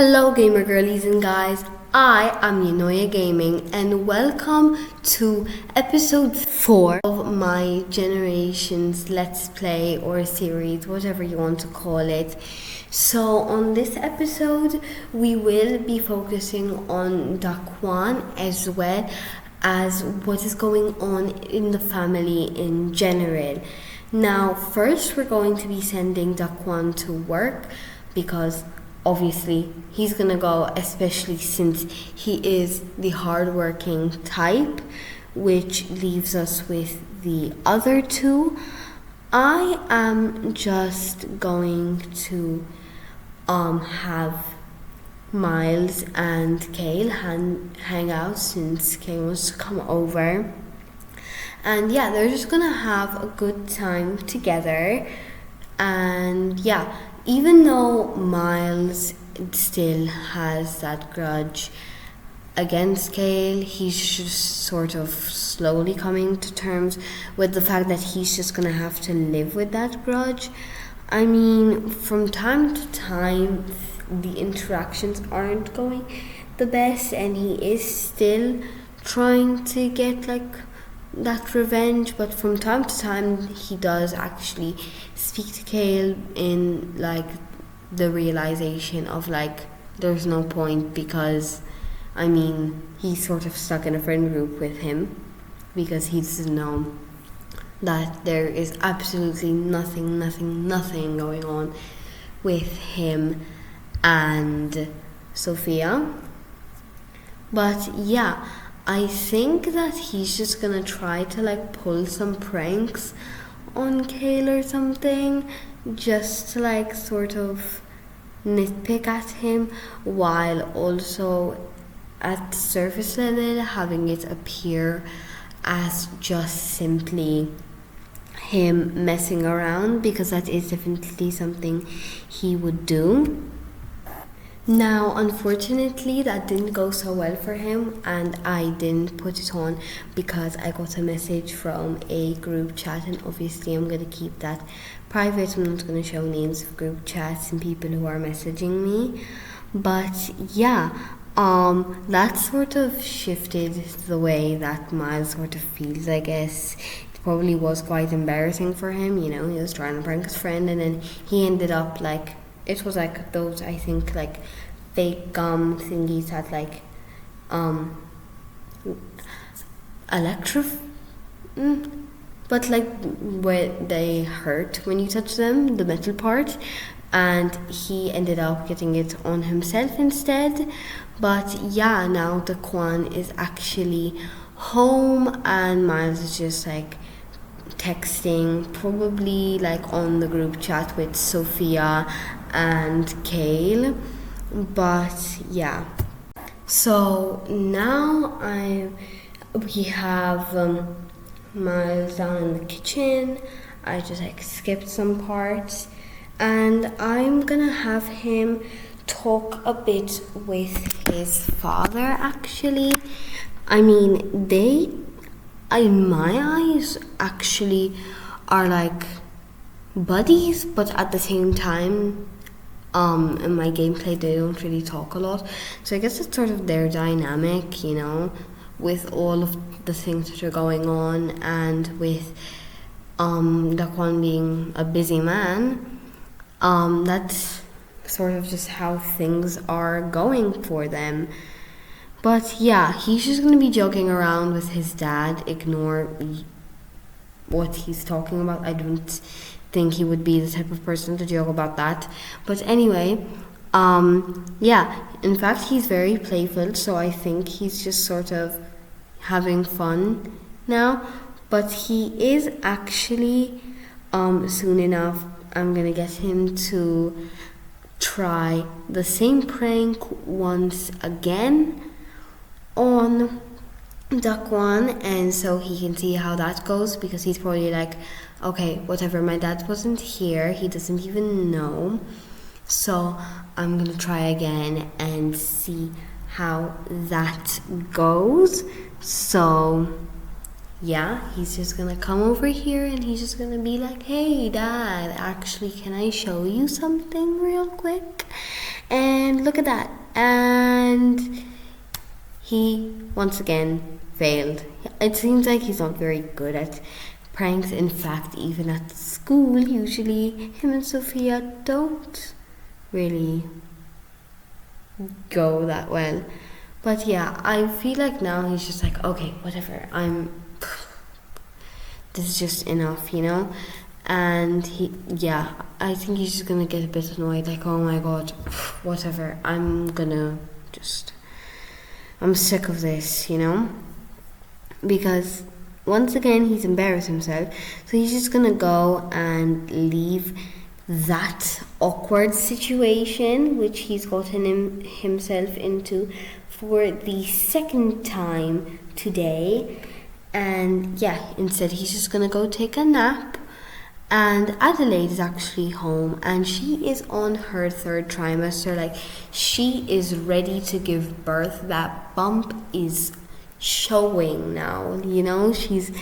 Hello gamer girlies and guys, I am Yanoya Gaming and welcome to episode 4 of my Generations Let's Play or series, whatever you want to call it. So on this episode we will be focusing on Daquan as well as what is going on in the family in general. Now first we're going to be sending Daquan to work because obviously he's gonna go, especially since he is the hardworking type, which leaves us with the other two. I am just going to have Miles and Kale hang out since Kale wants to come over. And yeah, they're just gonna have a good time together. And yeah, even though Miles still has that grudge against Kale, he's just sort of slowly coming to terms with the fact that he's just gonna have to live with that grudge. I mean, from time to time, the interactions aren't going the best, and he is still trying to get that revenge, but from time to time he does actually speak to Kale in the realization of there's no point, because I mean he's sort of stuck in a friend group with him because he doesn't know that there is absolutely nothing going on with him and Sophia. But yeah, I think that he's just gonna try to pull some pranks on Kale or something, just to sort of nitpick at him, while also at the surface level having it appear as just simply him messing around, because that is definitely something he would do. Now, unfortunately, that didn't go so well for him, and I didn't put it on because I got a message from a group chat, and obviously I'm going to keep that private. I'm not going to show names of group chats and people who are messaging me. But yeah, that sort of shifted the way that Miles sort of feels, I guess. It probably was quite embarrassing for him, he was trying to prank his friend, and then he ended up it was those, I think, fake gum thingies that but where they hurt when you touch them, the metal part, and he ended up getting it on himself instead. But yeah, now Daquan is actually home and Miles is just texting, probably on the group chat with Sophia and Kale. But yeah, so now we have Miles down in the kitchen. I just skipped some parts, and I'm gonna have him talk a bit with his father. Actually, I mean, they, in my eyes, actually are buddies, but at the same time, in my gameplay they don't really talk a lot. So I guess it's sort of their dynamic, with all of the things that are going on, and with Daquan being a busy man. That's sort of just how things are going for them. But yeah, he's just going to be joking around with his dad. Ignore what he's talking about. I don't think he would be the type of person to joke about that. But anyway, yeah, in fact, he's very playful, so I think he's just sort of having fun now. But he is actually, soon enough, I'm going to get him to try the same prank once again on Daquan, and so he can see how that goes, because he's probably okay, whatever, my dad wasn't here, he doesn't even know, so I'm gonna try again and see how that goes. So yeah, he's just gonna come over here and he's just gonna be hey Dad, actually, can I show you something real quick? and look at that. And he once again failed. It seems like he's not very good at pranks. In fact, even at school, usually him and Sophia don't really go that well. But yeah, I feel like now he's just like, okay, whatever, this is just enough, And I think he's just gonna get a bit annoyed, like, oh my god, whatever, I'm sick of this, because once again he's embarrassed himself, so he's just gonna go and leave that awkward situation which he's gotten himself into for the second time today. And instead he's just gonna go take a nap. And Adelaide is actually home, and she is on her 3rd trimester. Like, she is ready to give birth. That bump is showing now, she's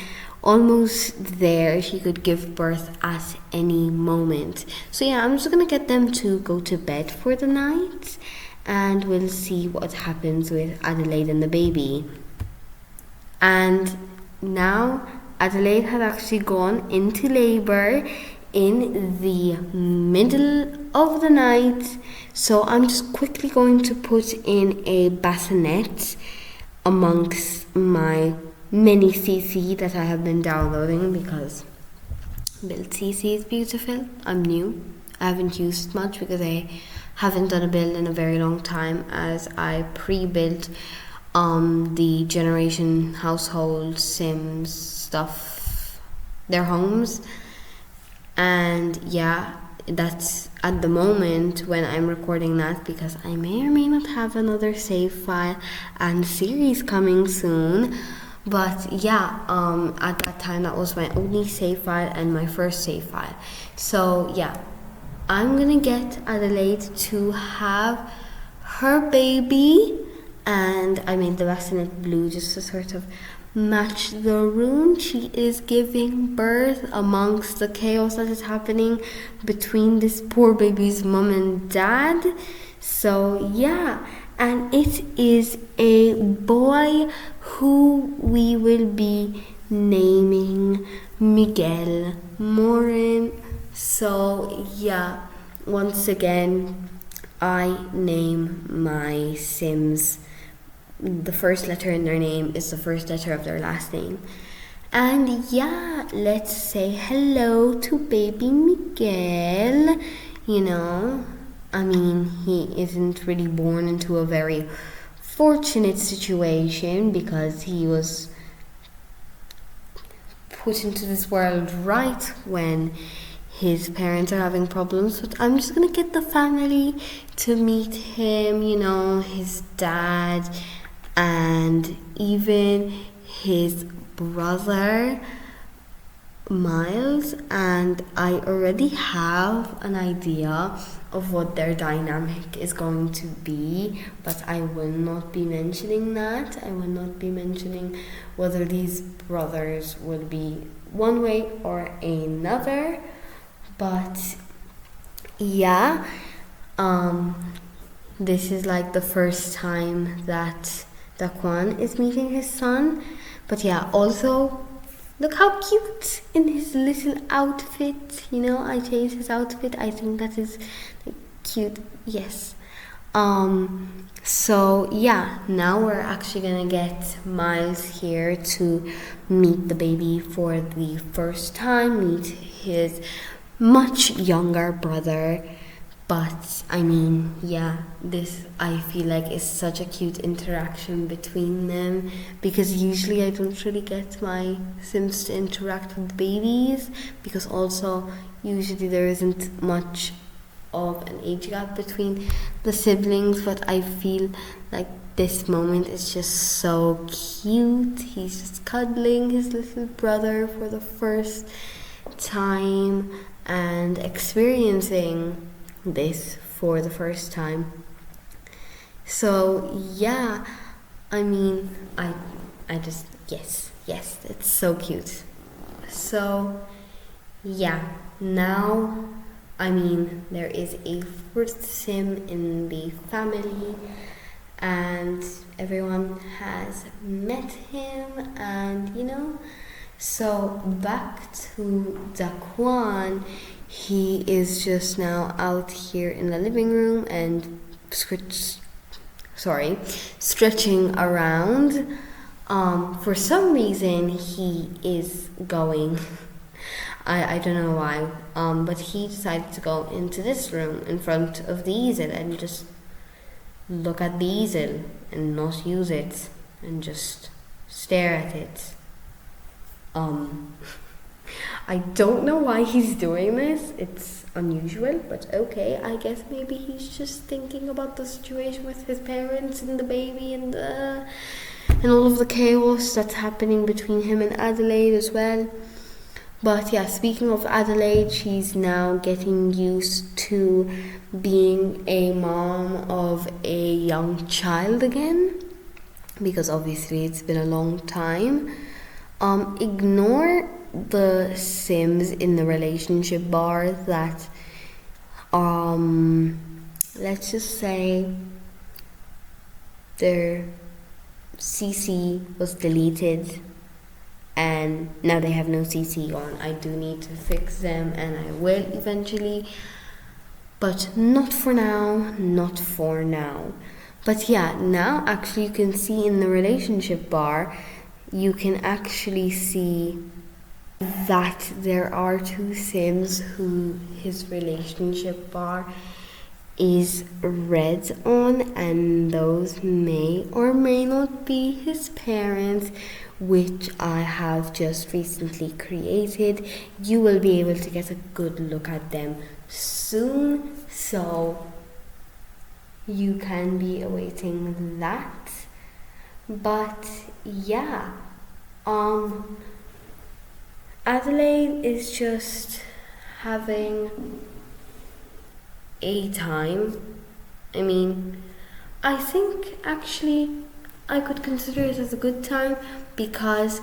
almost there. She could give birth at any moment. So I'm just gonna get them to go to bed for the night, and we'll see what happens with Adelaide and the baby. And now Adelaide had actually gone into labor in the middle of the night, so I'm just quickly going to put in a bassinet amongst my mini CC that I have been downloading, because build CC is beautiful. I'm new. I haven't used it much because I haven't done a build in a very long time, as I pre-built the Generation Household Sims stuff, their homes. And that's at the moment when I'm recording that, because I may or may not have another save file and series coming soon. But at that time that was my only save file and my first save file. So I'm gonna get Adelaide to have her baby, and I made the bassinet blue just to sort of match the room. She is giving birth amongst the chaos that is happening between this poor baby's mom and dad. So and it is a boy who we will be naming Miguel Morin. So once again, I name my Sims. The first letter in their name is the first letter of their last name. And let's say hello to baby Miguel. I mean, he isn't really born into a very fortunate situation, because he was put into this world right when his parents are having problems. But I'm just gonna get the family to meet him, his dad, and even his brother Miles, and I already have an idea of what their dynamic is going to be, but I will not be mentioning that. I will not be mentioning whether these brothers will be one way or another. But this is like the first time that Daquan is meeting his son. But also, look how cute in his little outfit. I changed his outfit. I think that is cute. Yes. So now we're actually gonna get Miles here to meet the baby for the first time, meet his much younger brother. But I mean, this I feel like is such a cute interaction between them, because usually I don't really get my Sims to interact with babies, because also usually there isn't much of an age gap between the siblings. But I feel like this moment is just so cute. He's just cuddling his little brother for the first time and experiencing this for the first time. So I mean, I just yes, it's so cute. So now I mean, there is a fourth sim in the family, and everyone has met him, and so back to Daquan. He is just now out here in the living room and stretching around. For some reason he is going. I don't know why. But he decided to go into this room in front of the easel and just look at the easel and not use it and just stare at it. I don't know why he's doing this. It's unusual, but okay. I guess maybe he's just thinking about the situation with his parents and the baby and all of the chaos that's happening between him and Adelaide as well. But yeah, speaking of Adelaide, she's now getting used to being a mom of a young child again, because obviously it's been a long time. Ignore the Sims in the relationship bar that let's just say their CC was deleted and now they have no CC on. I do need to fix them, and I will eventually, but not for now. But yeah, now actually you can see in the relationship bar, you can actually see that there are two Sims who his relationship bar is red on, and those may or may not be his parents, which I have just recently created. You will be able to get a good look at them soon, so you can be awaiting that. But yeah, Adelaide is just having a time. I mean, I think actually I could consider it as a good time because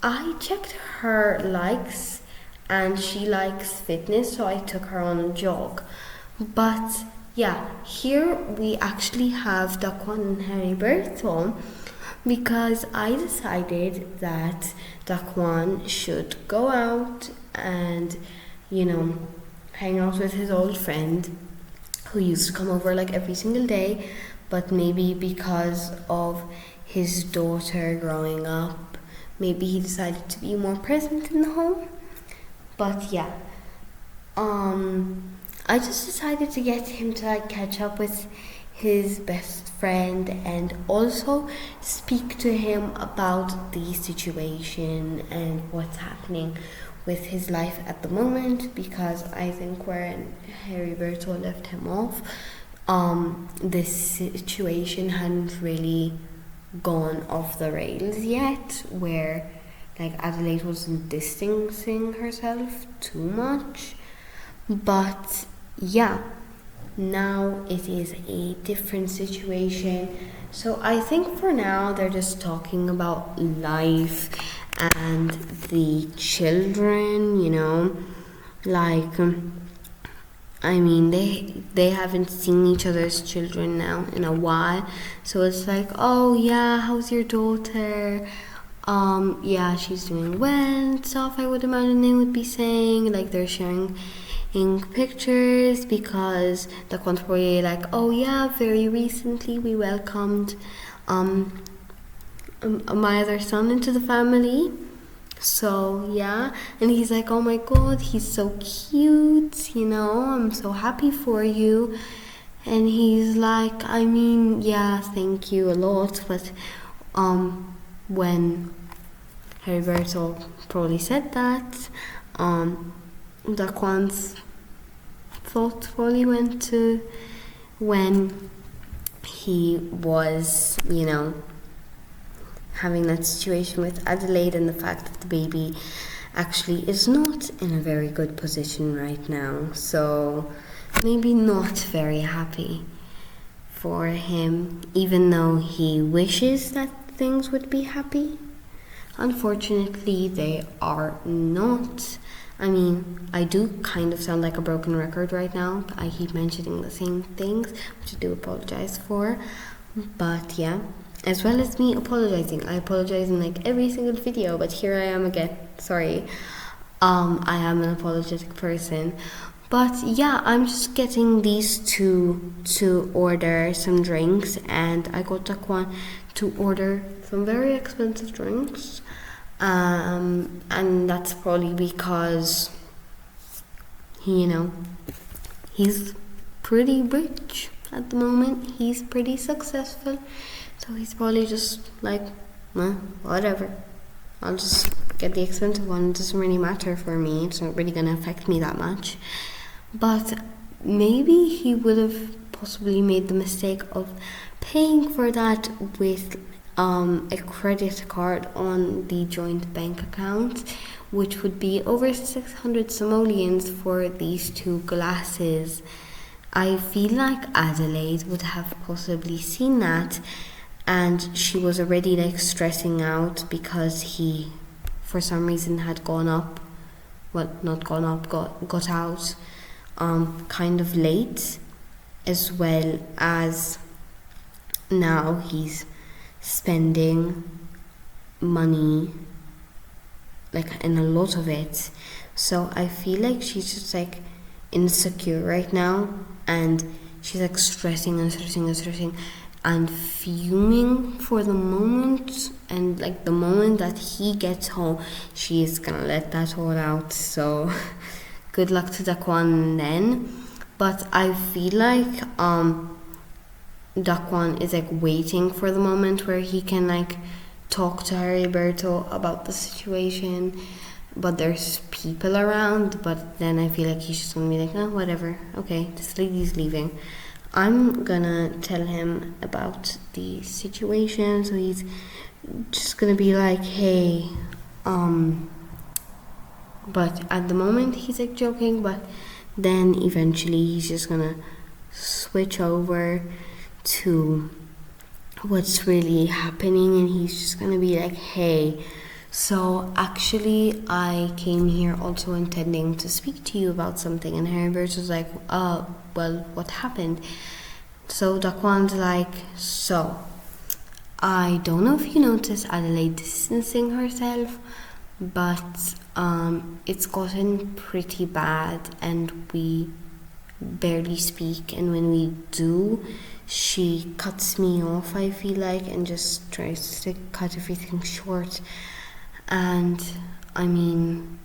I checked her likes and she likes fitness, so I took her on a jog. But yeah, here we actually have Daquan and Heriberto because I decided that Daquan should go out and, hang out with his old friend who used to come over like every single day, but maybe because of his daughter growing up, maybe he decided to be more present in the home. But yeah, I just decided to get him to catch up with his best friend and also speak to him about the situation and what's happening with his life at the moment, because I think where Heriberto left him off, this situation hadn't really gone off the rails yet, where Adelaide wasn't distancing herself too much. But yeah, now it is a different situation. So I think for now they're just talking about life and the children, I mean, they haven't seen each other's children now in a while, so it's like, oh yeah, how's your daughter? Yeah, she's doing well and stuff. I would imagine they would be saying, they're sharing pictures, because the contemporary oh yeah, very recently we welcomed my other son into the family. So yeah, and he's like, oh my god, he's so cute, I'm so happy for you. And he's like, I mean, yeah, thank you a lot, but when Heriberto probably said that, Daquan's thought probably went to when he was, having that situation with Adelaide, and the fact that the baby actually is not in a very good position right now. So maybe not very happy for him, even though he wishes that things would be happy. Unfortunately, they are not. I mean, I do kind of sound like a broken record right now. I keep mentioning the same things, which I do apologize for. But yeah, as well as me apologizing, I apologize in like every single video, but here I am again. Sorry. I am an apologetic person. But yeah, I'm just getting these two to order some drinks, and I got Daquan to order some very expensive drinks. And that's probably because he's pretty rich at the moment. He's pretty successful, so he's probably just like, whatever. I'll just get the expensive one. It doesn't really matter for me. It's not really gonna affect me that much. But maybe he would have possibly made the mistake of paying for that with a credit card on the joint bank account, which would be over 600 simoleons for these two glasses. I feel like Adelaide would have possibly seen that, and she was already like stressing out because he, for some reason, had got out kind of late, as well as now he's spending money, like, in a lot of it. So I feel like she's just like insecure right now, and she's like stressing and fuming for the moment, and like the moment that he gets home, she is gonna let that all out. So good luck to Daquan then. But I feel like Daquan is like waiting for the moment where he can like talk to Heriberto about the situation, but there's people around. But then I feel like he's just gonna be like, oh, whatever, okay, this lady's leaving, I'm gonna tell him about the situation. So he's just gonna be like, hey, but at the moment he's like joking, but then eventually he's just gonna switch over to what's really happening, and he's just gonna be like, hey, so actually I came here also intending to speak to you about something. And Herbert was like, well, what happened? So Daquan's like, so I don't know if you noticed Adelaide distancing herself, but it's gotten pretty bad and we barely speak, and when we do, she cuts me off, I feel like, and just tries to cut everything short. And I mean,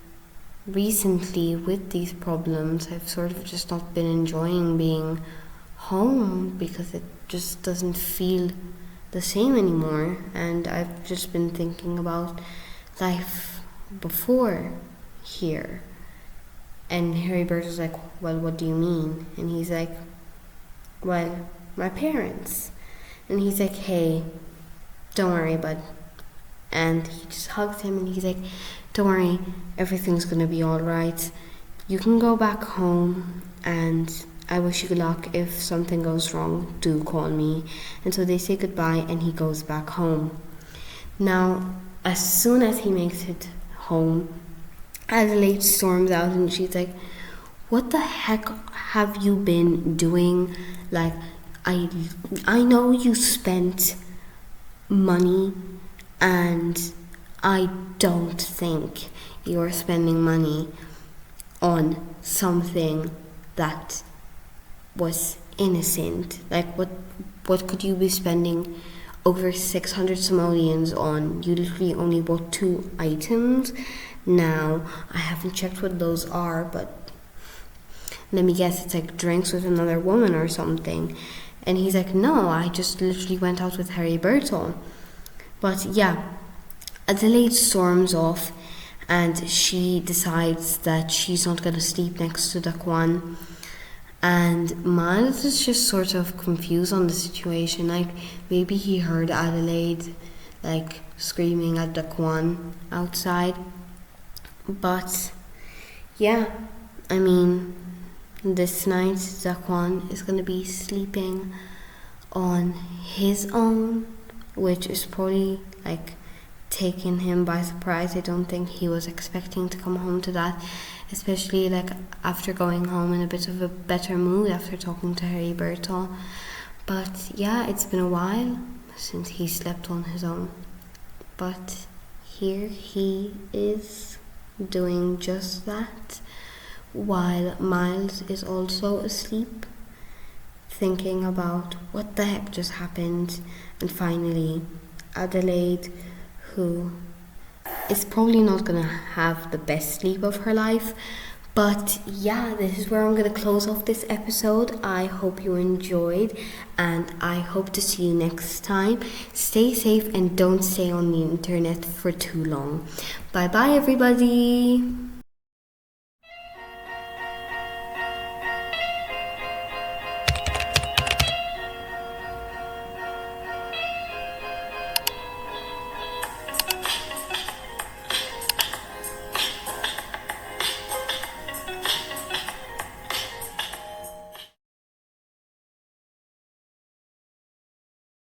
recently with these problems, I've sort of just not been enjoying being home because it just doesn't feel the same anymore. And I've just been thinking about life before here. And Heribert was like, well, what do you mean? And he's like, well, my parents. And he's like, hey, don't worry, bud. And he just hugged him and he's like, don't worry, everything's gonna be alright. You can go back home, and I wish you good luck. If something goes wrong, do call me. And so they say goodbye and he goes back home. Now, as soon as he makes it home, Adelaide storms out and she's like, what the heck have you been doing? Like, I know you spent money, and I don't think you're spending money on something that was innocent. Like, what could you be spending over 600 simoleons on? You literally only bought 2 items. Now, I haven't checked what those are, but let me guess, it's like drinks with another woman or something. And he's like, no, I just literally went out with Heriberto. But yeah, Adelaide storms off and she decides that she's not going to sleep next to Daquan. And Miles is just sort of confused on the situation. Like, maybe he heard Adelaide like screaming at Daquan outside. But yeah, I mean, this night Daquan is going to be sleeping on his own, which is probably like taken him by surprise. I don't think he was expecting to come home to that, especially like after going home in a bit of a better mood after talking to Heriberto. But yeah, it's been a while since he slept on his own. But here he is doing just that, while Miles is also asleep, thinking about what the heck just happened. And finally, Adelaide, who is probably not gonna have the best sleep of her life. But yeah, this is where I'm gonna close off this episode. I hope you enjoyed, and I hope to see you next time. Stay safe and don't stay on the internet for too long. Bye bye, everybody.